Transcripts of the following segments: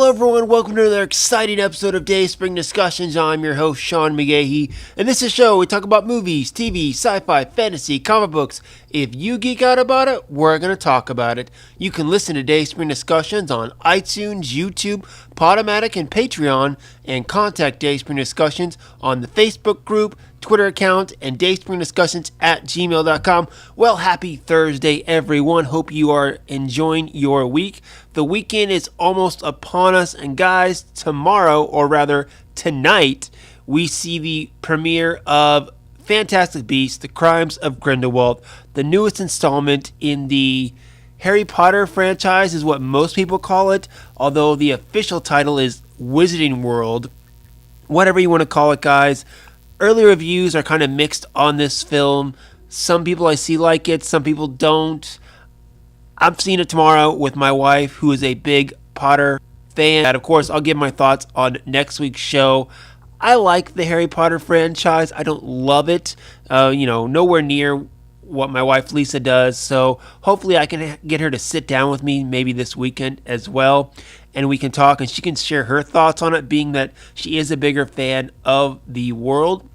Hello everyone, welcome to another exciting episode of Dayspring Discussions. I'm your host, Sean McGahee, and this is a show we talk about movies, TV, sci-fi, fantasy, comic books. If you geek out about it, we're going to talk about it. You can listen to Dayspring Discussions on iTunes, YouTube, Podomatic, and Patreon, and contact Dayspring Discussions on the Facebook group, Twitter account, and dayspringdiscussions@gmail.com. Well, happy Thursday, everyone. Hope you are enjoying your week. The weekend is almost upon us, and guys, tomorrow, or rather tonight, we see the premiere of Fantastic Beasts: The Crimes of Grindelwald, the newest installment in the Harry Potter franchise is what most people call it, although the official title is Wizarding World. Whatever you want to call it, guys. Early reviews are kind of mixed on this film. Some people I see like it, some people don't. I'm seeing it tomorrow with my wife, who is a big Potter fan. And of course, I'll give my thoughts on next week's show. I like the Harry Potter franchise. I don't love it. Nowhere near what my wife Lisa does. So hopefully I can get her to sit down with me maybe this weekend as well. And we can talk and she can share her thoughts on it, being that she is a bigger fan of the world.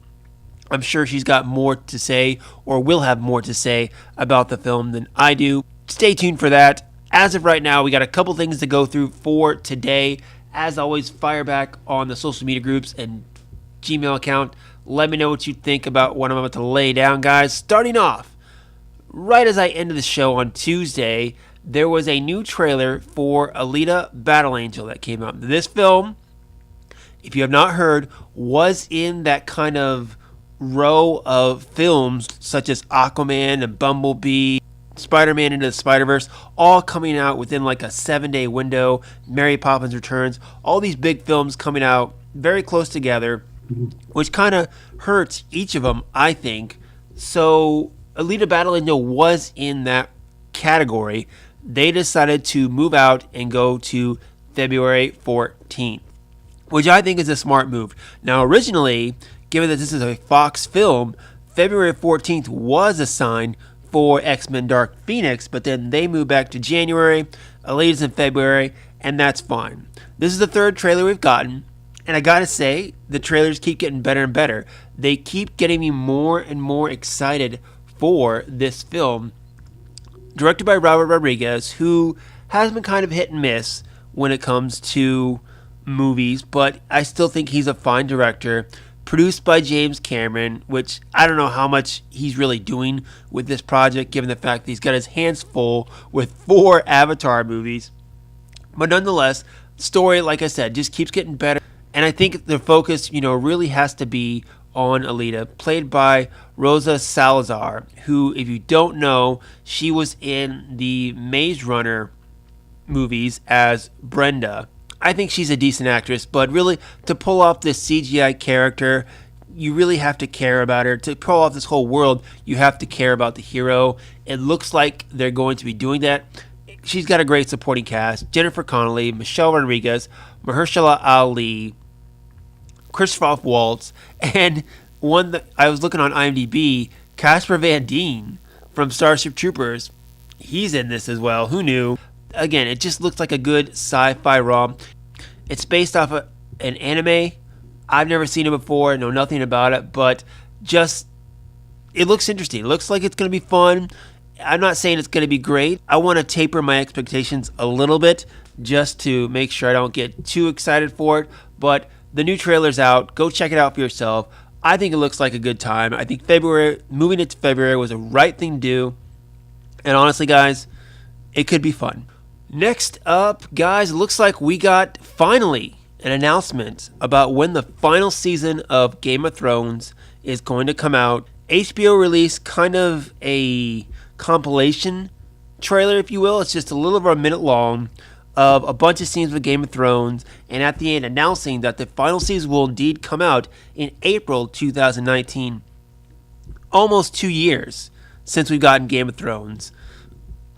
I'm sure she's got more to say, or will have more to say about the film than I do. Stay tuned for that. As of right now, we got a couple things to go through for today. As always, fire back on the social media groups and Gmail account. Let me know what you think about what I'm about to lay down, guys. Starting off, right as I ended the show on Tuesday, there was a new trailer for Alita Battle Angel that came out. This film, if you have not heard, was in that kind of row of films such as Aquaman and Bumblebee, Spider-Man Into the Spider-Verse, all coming out within like a 7-day window. Mary Poppins Returns, all these big films coming out very close together, which kind of hurts each of them, I think. So Alita Battle Angel was in that category. They decided to move out and go to February 14th, which I think is a smart move. Now, originally, given that this is a Fox film, February 14th was assigned for X-Men Dark Phoenix, but then they moved back to January, Alita's in February, and that's fine. This is the third trailer we've gotten, and I gotta say, the trailers keep getting better and better. They keep getting me more and more excited for this film. Directed by Robert Rodriguez, who has been kind of hit and miss when it comes to movies, but I still think he's a fine director. Produced by James Cameron, which I don't know how much he's really doing with this project, given the fact that he's got his hands full with 4 Avatar movies. But nonetheless, the story, like I said, just keeps getting better. And I think the focus, really has to be on Alita, played by Rosa Salazar, who, if you don't know, she was in the Maze Runner movies as Brenda. I think she's a decent actress, but really, to pull off this CGI character, you really have to care about her. To pull off this whole world, you have to care about the hero. It looks like they're going to be doing that. She's got a great supporting cast: Jennifer Connelly, Michelle Rodriguez, Mahershala Ali, Christoph Waltz, and one that I was looking on IMDb, Casper Van Dien from Starship Troopers. He's in this as well. Who knew? Again, it just looks like a good sci-fi rom. It's based off of an anime. I've never seen it before, know nothing about it, but just, it looks interesting. It looks like it's going to be fun. I'm not saying it's going to be great. I want to taper my expectations a little bit just to make sure I don't get too excited for it, but the new trailer's out. Go check it out for yourself. I think it looks like a good time. I think moving it to February was the right thing to do, and honestly, guys, it could be fun. Next up, guys, it looks like we got finally an announcement about when the final season of Game of Thrones is going to come out. HBO released kind of a compilation trailer, if you will. It's just a little over a minute long of a bunch of scenes with Game of Thrones, and at the end announcing that the final season will indeed come out in April 2019. Almost 2 years since we've gotten Game of Thrones.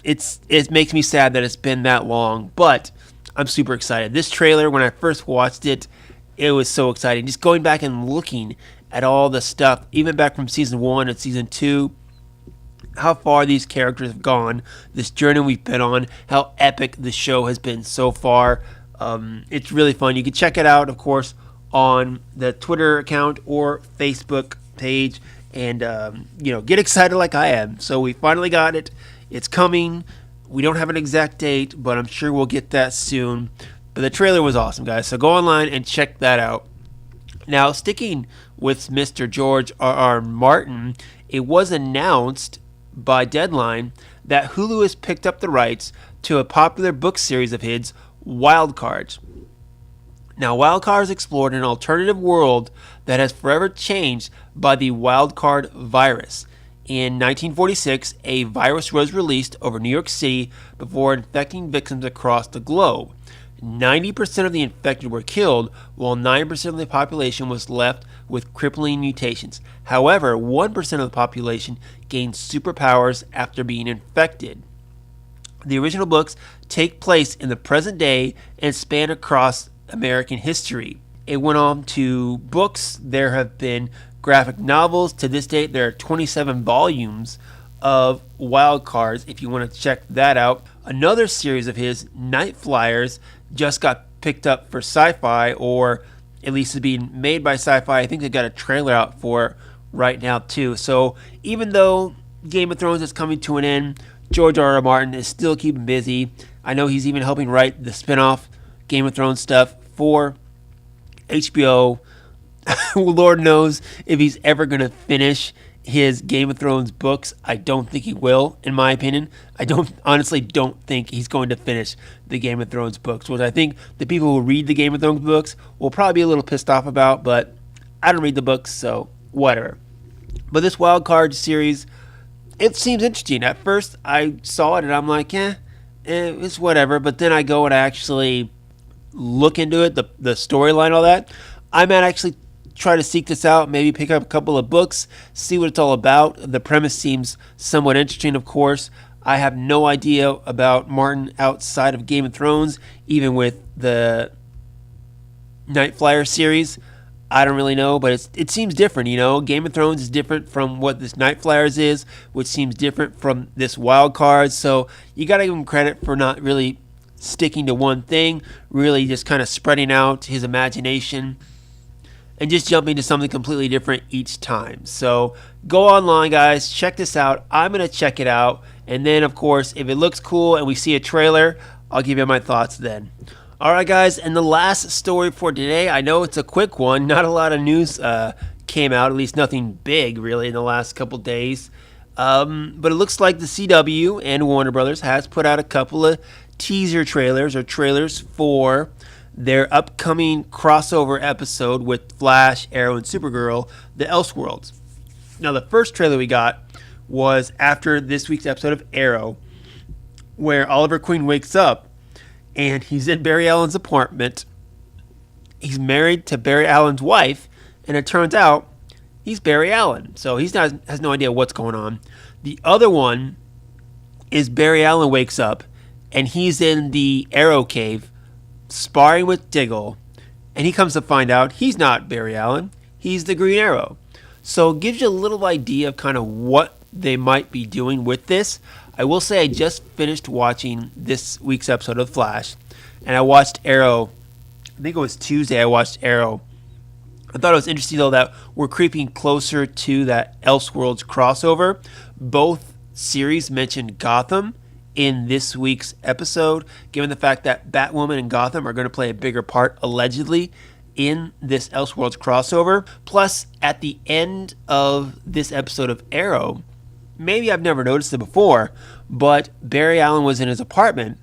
It makes me sad that it's been that long, but I'm super excited. This trailer, when I first watched it, it was so exciting. Just going back and looking at all the stuff, even back from season 1 and season 2, how far these characters have gone, this journey we've been on, how epic the show has been so far. It's really fun. You can check it out, of course, on the Twitter account or Facebook page, and get excited like I am. So we finally got it. It's coming. We don't have an exact date, but I'm sure we'll get that soon. But the trailer was awesome, guys. So go online and check that out. Now, sticking with Mr. George R.R. Martin, it was announced by Deadline that Hulu has picked up the rights to a popular book series of his, Wildcards. Now, Wildcards explored an alternative world that has forever changed by the wildcard virus. In 1946, a virus was released over New York City before infecting victims across the globe. 90% of the infected were killed, while 9% of the population was left with crippling mutations. However, 1% of the population gained superpowers after being infected. The original books take place in the present day and span across American history. It went on to books. There have been graphic novels. To this date, there are 27 volumes of Wildcards, if you want to check that out. Another series of his, Night Flyers, just got picked up for Sci-Fi, or at least is being made by Sci-Fi. I think they got a trailer out for it right now too. So even though Game of Thrones is coming to an end, George R.R. Martin is still keeping busy. I know he's even helping write the spin-off Game of Thrones stuff for HBO. Lord knows if he's ever going to finish his Game of Thrones books. I don't think he will, in my opinion. I honestly don't think he's going to finish the Game of Thrones books, which I think the people who read the Game of Thrones books will probably be a little pissed off about, but I don't read the books, so whatever. But this Wildcard series, it seems interesting. At first, I saw it and I'm like, it's whatever. But then I go and I actually look into it, the storyline, all that. I might actually try to seek this out, maybe pick up a couple of books, see what it's all about. The premise seems somewhat interesting, of course. I have no idea about Martin outside of Game of Thrones, even with the Night Flyer series. I don't really know, but it seems different, Game of Thrones is different from what this Night Flyers is, which seems different from this Wildcard. So you got to give him credit for not really sticking to one thing, really just kind of spreading out his imagination and just jumping to something completely different each time. So go online, guys. Check this out. I'm going to check it out. And then, of course, if it looks cool and we see a trailer, I'll give you my thoughts then. All right, guys. And the last story for today, I know it's a quick one. Not a lot of news came out, at least nothing big, really, in the last couple days. But it looks like the CW and Warner Brothers has put out a couple of teaser trailers or trailers for their upcoming crossover episode with Flash, Arrow, and Supergirl, the Elseworlds. Now, the first trailer we got was after this week's episode of Arrow, where Oliver Queen wakes up and he's in Barry Allen's apartment. He's married to Barry Allen's wife, and it turns out he's Barry Allen. So he has no idea what's going on. The other one is Barry Allen wakes up and he's in the Arrow cave sparring with Diggle, and he comes to find out he's not Barry Allen, he's the Green Arrow. So it gives you a little idea of kind of what they might be doing with this. I will say I just finished watching this week's episode of Flash, and I watched Arrow. I think it was Tuesday I watched Arrow. I thought it was interesting, though, that we're creeping closer to that Elseworlds crossover. Both series mentioned Gotham in this week's episode, given the fact that Batwoman and Gotham are going to play a bigger part, allegedly, in this Elseworlds crossover. Plus, at the end of this episode of Arrow, maybe I've never noticed it before, but Barry Allen was in his apartment,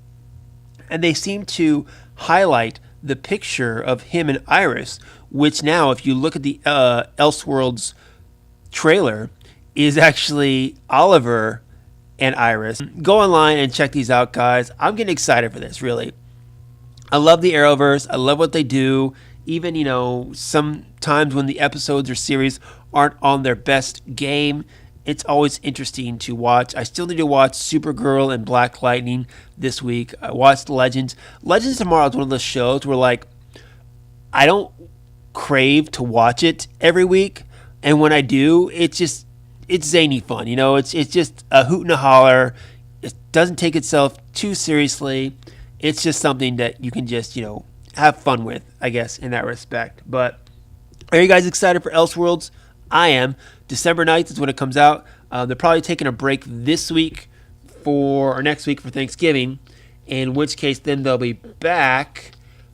and they seem to highlight the picture of him and Iris, which now, if you look at the Elseworlds trailer, is actually Oliver and Iris. Go online and check these out, guys. I'm getting excited for this, really. I love the Arrowverse. I love what they do. Even, sometimes when the episodes or series aren't on their best game, it's always interesting to watch. I still need to watch Supergirl and Black Lightning this week. I watched Legends. Legends tomorrow is one of those shows where, I don't crave to watch it every week. And when I do, it's zany fun, It's just a hoot and a holler. It doesn't take itself too seriously. it's just something that you can just, have fun with, I guess, in that respect. But are you guys excited for Elseworlds? I am. December 9th is when it comes out. They're probably taking a break this week or next week for Thanksgiving, in which case then they'll be back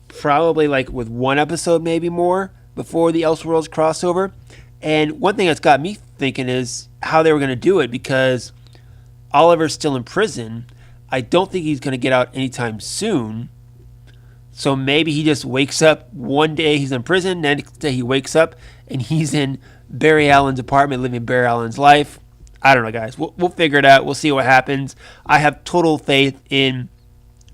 probably like with one episode, maybe more, before the Elseworlds crossover. And one thing that's got me thinking is how they were going to do it, because Oliver's still in prison. I don't think he's going to get out anytime soon. So maybe he just wakes up one day, he's in prison, next day he wakes up and he's in Barry Allen's apartment living Barry Allen's life. I don't know, guys. We'll figure it out. We'll see what happens. I have total faith in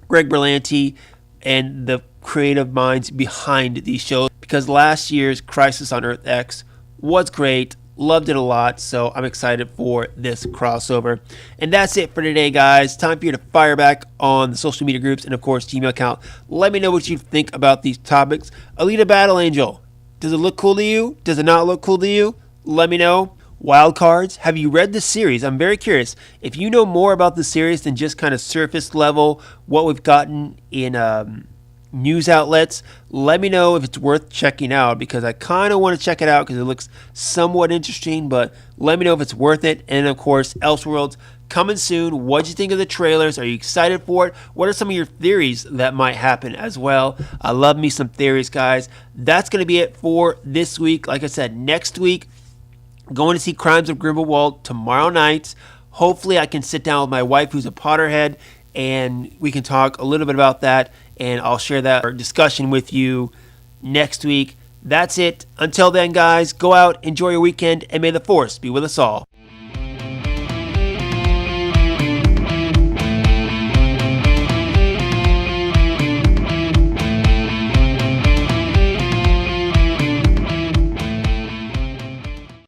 Greg Berlanti and the creative minds behind these shows, because last year's Crisis on Earth X was great. Loved it a lot, so I'm excited for this crossover. And that's it for today, guys. Time for you to fire back on the social media groups and, of course, Gmail account. Let me know what you think about these topics. Alita Battle Angel, does it look cool to you? Does it not look cool to you? Let me know. Wildcards, have you read the series? I'm very curious. If you know more about the series than just kind of surface level, what we've gotten in news outlets, let me know if it's worth checking out, because I kind of want to check it out because it looks somewhat interesting, but let me know if it's worth it. And of course, Elseworlds coming soon. What'd you think of the trailers? Are you excited for it? What are some of your theories that might happen as well? I love me some theories, guys. That's going to be it for this week. Like I said, next week, going to see Crimes of Grindelwald tomorrow night. Hopefully I can sit down with my wife, who's a Potterhead, and we can talk a little bit about that, and I'll share that discussion with you next week. That's it. Until then, guys, go out, enjoy your weekend, and may the Force be with us all.